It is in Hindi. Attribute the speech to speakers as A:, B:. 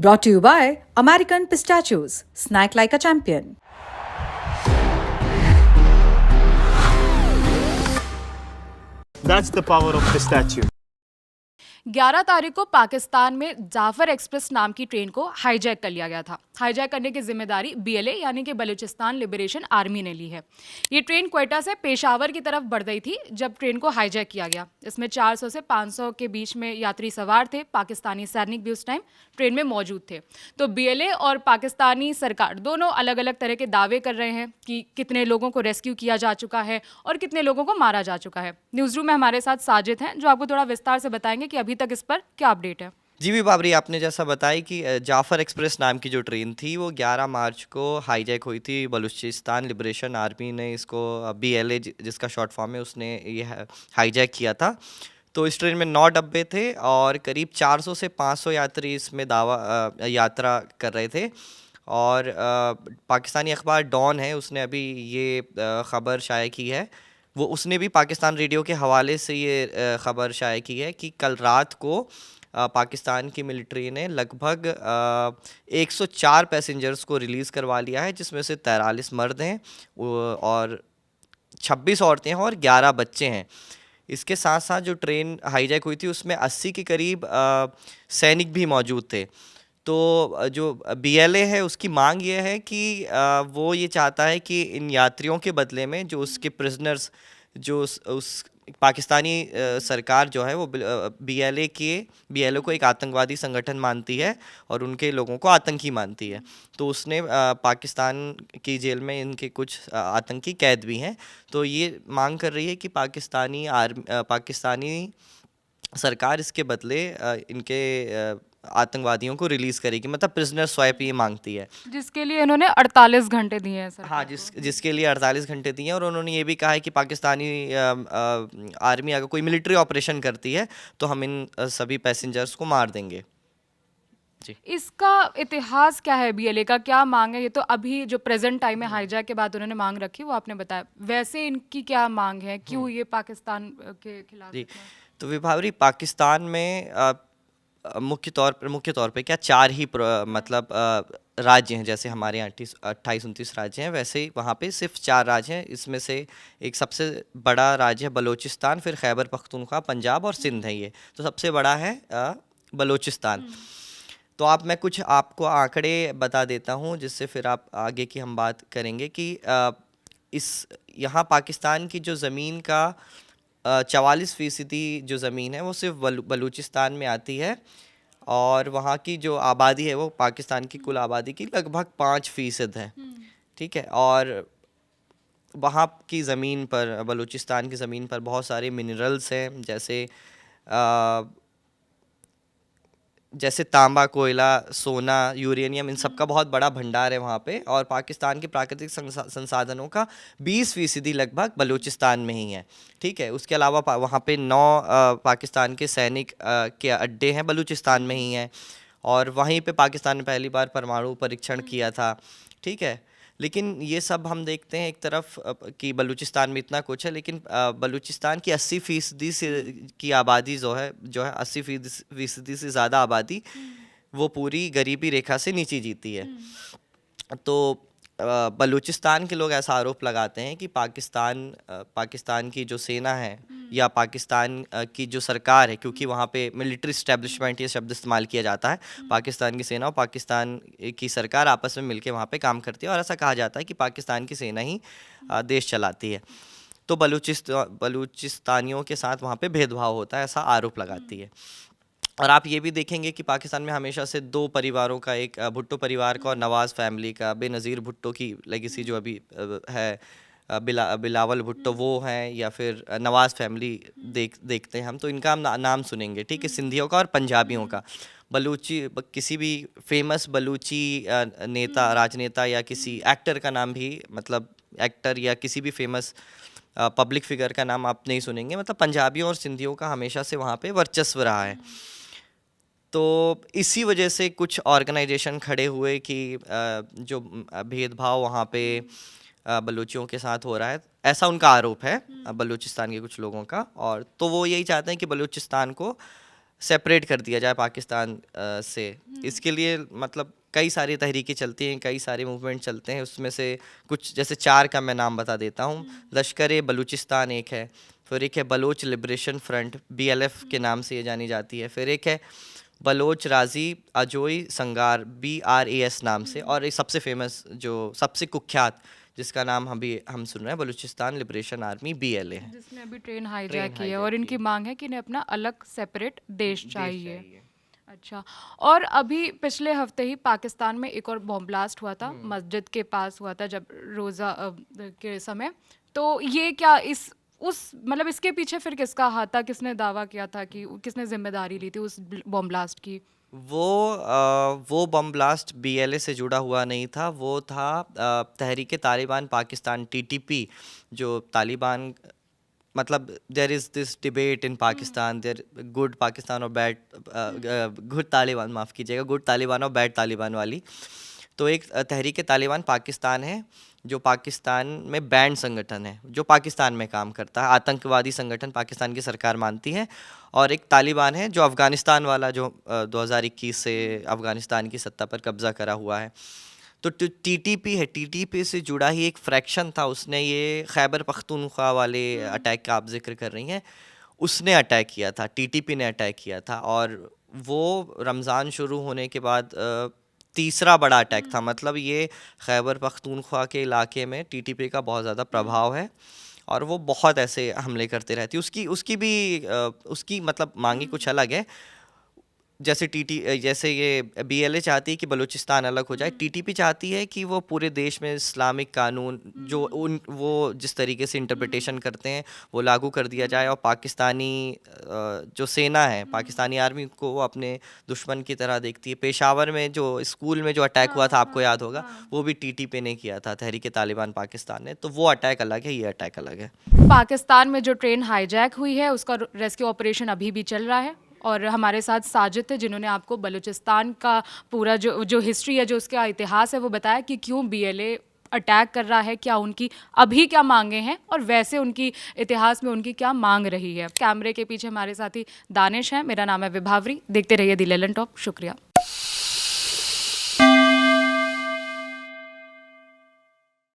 A: Brought to you by American Pistachios. Snack like a champion.
B: That's the power of pistachio.
C: 11 तारीख को पाकिस्तान में जाफर एक्सप्रेस नाम की ट्रेन को हाईजैक कर लिया गया था। हाईजैक करने की जिम्मेदारी बीएलए यानी कि बलूचिस्तान लिबरेशन आर्मी ने ली है। ये ट्रेन क्वेटा से पेशावर की तरफ बढ़ रही थी जब ट्रेन को हाईजैक किया गया। इसमें 400 से 500 के बीच में यात्री सवार थे। पाकिस्तानी सैनिक भी उस टाइम ट्रेन में मौजूद थे। तो बीएलए और पाकिस्तानी सरकार दोनों अलग अलग तरह के दावे कर रहे हैं कि कितने लोगों को रेस्क्यू किया जा चुका है और कितने लोगों को मारा जा चुका है। न्यूज़ रूम में हमारे साथ साजिद हैं जो आपको थोड़ा विस्तार से बताएंगे कि अभी तक इस पर क्या अपडेट है।
D: जी भी बाबरी, आपने जैसा बताया कि जाफ़र एक्सप्रेस नाम की जो ट्रेन थी वो 11 मार्च को हाईजैक हुई थी। बलूचिस्तान लिबरेशन आर्मी ने इसको बीएलए जिसका शॉर्ट फॉर्म है उसने ये हाईजैक किया था। तो इस ट्रेन में 9 डब्बे थे और करीब 400 से 500 यात्री इसमें यात्रा कर रहे थे। और पाकिस्तानी अखबार डॉन है, उसने अभी ये ख़बर शाया की है। वो उसने भी पाकिस्तान रेडियो के हवाले से ये ख़बर शाया की है कि कल रात को पाकिस्तान की मिलिट्री ने लगभग 104 पैसेंजर्स को रिलीज़ करवा लिया है, जिसमें से 43 मर्द हैं और 26 औरतें हैं और 11 बच्चे हैं। इसके साथ साथ जो ट्रेन हाईजैक हुई थी उसमें 80 के करीब सैनिक भी मौजूद थे। तो जो बीएलए है उसकी मांग ये है कि वो ये चाहता है कि इन यात्रियों के बदले में जो उसके प्रिजनर्स जो उस पाकिस्तानी सरकार जो है वो बीएलए को एक आतंकवादी संगठन मानती है और उनके लोगों को आतंकी मानती है। तो उसने पाकिस्तान की जेल में इनके कुछ आतंकी कैद भी हैं। तो ये मांग कर रही है कि पाकिस्तानी सरकार इसके बदले इनके आतंकवादियों को रिलीज़ करेगी, मतलब प्रिजनर स्वैप ये मांगती है,
C: जिसके लिए इन्होंने 48 घंटे दिए हैं सर।
D: हाँ, जिसके लिए 48 घंटे दिए हैं। और उन्होंने ये भी कहा है कि पाकिस्तानी आर्मी अगर कोई मिलिट्री ऑपरेशन करती है तो हम इन सभी पैसेंजर्स को मार देंगे। जी,
C: इसका इतिहास क्या है, बीएलए का क्या मांग है? ये तो अभी जो प्रेजेंट टाइम में हाईजैक के बाद उन्होंने मांग रखी वो आपने बताया, वैसे इनकी क्या मांग है, क्यों ये पाकिस्तान के खिलाफ?
D: जी। तो विभावरी, पाकिस्तान में मुख्य तौर पे क्या 4 ही मतलब राज्य हैं। जैसे हमारे यहाँ 28-29 राज्य हैं, वैसे ही वहाँ पे सिर्फ 4 राज्य हैं। इसमें से एक सबसे बड़ा राज्य है बलूचिस्तान, फिर खैबर पख्तूनख्वा, पंजाब और सिंध है। ये तो सबसे बड़ा है बलूचिस्तान। तो मैं कुछ आपको आंकड़े बता देता हूँ जिससे फिर आप आगे की हम बात करेंगे कि यहाँ पाकिस्तान की जो ज़मीन का 44% जो ज़मीन है वो सिर्फ बलूचिस्तान में आती है। और वहाँ की जो आबादी है वो पाकिस्तान की कुल आबादी की लगभग 5% है। ठीक है। और वहाँ की ज़मीन पर, बलूचिस्तान की ज़मीन पर बहुत सारे मिनरल्स हैं, जैसे तांबा, कोयला, सोना, यूरेनियम, इन सब का बहुत बड़ा भंडार है वहाँ पे। और पाकिस्तान के प्राकृतिक संसाधनों का 20% लगभग बलूचिस्तान में ही है। ठीक है। उसके अलावा वहाँ पे 9 पाकिस्तान के सैनिक के अड्डे हैं, बलूचिस्तान में ही हैं। और वहीं पे पाकिस्तान ने पहली बार परमाणु परीक्षण किया था। ठीक है। लेकिन ये सब हम देखते हैं एक तरफ कि बलूचिस्तान में इतना कुछ है, लेकिन बलूचिस्तान की 80% से की आबादी जो है 80% से ज़्यादा आबादी वो पूरी गरीबी रेखा से नीचे जीती है। तो बलूचिस्तान के लोग ऐसा आरोप लगाते हैं कि पाकिस्तान की जो सेना है या पाकिस्तान की जो सरकार है, क्योंकि वहाँ पे मिलिट्री इस्टेब्लिशमेंट ये शब्द इस्तेमाल किया जाता है, पाकिस्तान की सेना और पाकिस्तान की सरकार आपस में मिलकर वहाँ पे काम करती है। और ऐसा कहा जाता है कि पाकिस्तान की सेना ही देश चलाती है। तो बलूचिस्तानियों के साथ वहाँ पे भेदभाव होता है, ऐसा आरोप लगाती है। और आप ये भी देखेंगे कि पाकिस्तान में हमेशा से 2 परिवारों का, एक भुट्टो परिवार का और नवाज़ फैमिली का, बेनज़ीर भुट्टो की लेगेसी जो अभी है, बिलावल भुट्टो वो हैं, या फिर नवाज़ फैमिली देखते हैं हम, तो इनका हम नाम सुनेंगे। ठीक है। सिंधियों का और पंजाबियों का। किसी भी फेमस बलूची राजनेता या किसी एक्टर का नाम भी, मतलब एक्टर या किसी भी फेमस पब्लिक फिगर का नाम आप नहीं सुनेंगे। मतलब पंजाबियों और सिंधियों का हमेशा से वहाँ पे वर्चस्व रहा है। तो इसी वजह से कुछ ऑर्गेनाइजेशन खड़े हुए कि जो भेदभाव वहाँ पे बलूचियों के साथ हो रहा है, ऐसा उनका आरोप है बलूचिस्तान के कुछ लोगों का। और तो वो यही चाहते हैं कि बलूचिस्तान को सेपरेट कर दिया जाए पाकिस्तान से। इसके लिए मतलब कई सारी तहरीकें चलती हैं, कई सारे मूवमेंट चलते हैं। उसमें से कुछ जैसे 4 का मैं नाम बता देता हूँ। लश्कर बलूचिस्तान एक है, फिर एक है बलोच लिबरेशन फ्रंट BLF के नाम से ये जानी जाती है, फिर एक है बलोच राजी अजोई संगार BRAS नाम से, और एक सबसे फेमस जो सबसे कुख्यात जिसका नाम हम सुन रहे हैं बलूचिस्तान लिबरेशन आर्मी BLA है,
C: जिसने अभी ट्रेन हाईजैक की है और इनकी मांग है कि इन्हें अपना अलग सेपरेट देश चाहिए। अच्छा, और अभी पिछले हफ्ते ही पाकिस्तान में एक और बॉम्ब ब्लास्ट हुआ था, मस्जिद के पास हुआ था जब रोज़ा के समय। तो ये क्या मतलब इसके पीछे फिर किसका हाथ था, किसने दावा किया था कि किसने जिम्मेदारी ली थी उस बॉम्ब ब्लास्ट की?
D: वो बम ब्लास्ट BLA से जुड़ा हुआ नहीं था, वो था तहरीक तालिबान पाकिस्तान TTP, जो तालिबान मतलब there is this debate in Pakistan, there good Pakistan और बैड गुड तालिबान, माफ़ कीजिएगा, गुड तालिबान और बैड तालिबान वाली। तो एक तहरीक तालिबान पाकिस्तान है जो पाकिस्तान में बैंड संगठन है, जो पाकिस्तान में काम करता है, आतंकवादी संगठन पाकिस्तान की सरकार मानती है। और एक तालिबान है जो अफ़गानिस्तान वाला, जो 2021 से अफ़गानिस्तान की सत्ता पर कब्ज़ा करा हुआ है। तो TTP है, TTP से जुड़ा ही एक फ्रैक्शन था, उसने ये खैबर पख्तूनख्वा वाले अटैक का आप जिक्र कर रही हैं, उसने अटैक किया था, TTP ने अटैक किया था। और वो रमज़ान शुरू होने के बाद तीसरा बड़ा अटैक था। मतलब ये खैबर पख्तूनख्वा के इलाके में TTP का बहुत ज़्यादा प्रभाव है और वो बहुत ऐसे हमले करते रहती है। उसकी मतलब मांगी कुछ अलग है। जैसे ये BLA चाहती है कि बलूचिस्तान अलग हो जाए, TTP चाहती है कि वो पूरे देश में इस्लामिक कानून वो जिस तरीके से इंटरप्रिटेशन करते हैं वो लागू कर दिया जाए, और पाकिस्तानी जो सेना है, पाकिस्तानी आर्मी को वो अपने दुश्मन की तरह देखती है। पेशावर में जो स्कूल में जो अटैक हुआ था, आपको याद होगा, वो भी TTP ने किया था, तहरीक तालिबान पाकिस्तान ने। तो वो अटैक अलग है, ये अटैक अलग है।
C: पाकिस्तान में जो ट्रेन हाईजैक हुई है उसका रेस्क्यू ऑपरेशन अभी भी चल रहा है, और हमारे साथ साजिद थे जिन्होंने आपको बलूचिस्तान का पूरा जो हिस्ट्री है, जो उसका इतिहास है, वो बताया कि क्यों BLA अटैक कर रहा है, क्या उनकी अभी क्या मांगे हैं और वैसे उनकी इतिहास में उनकी क्या मांग रही है। कैमरे के पीछे हमारे साथी दानिश हैं, मेरा नाम है विभावरी। देखते रहिए दी लेलन टॉप। शुक्रिया।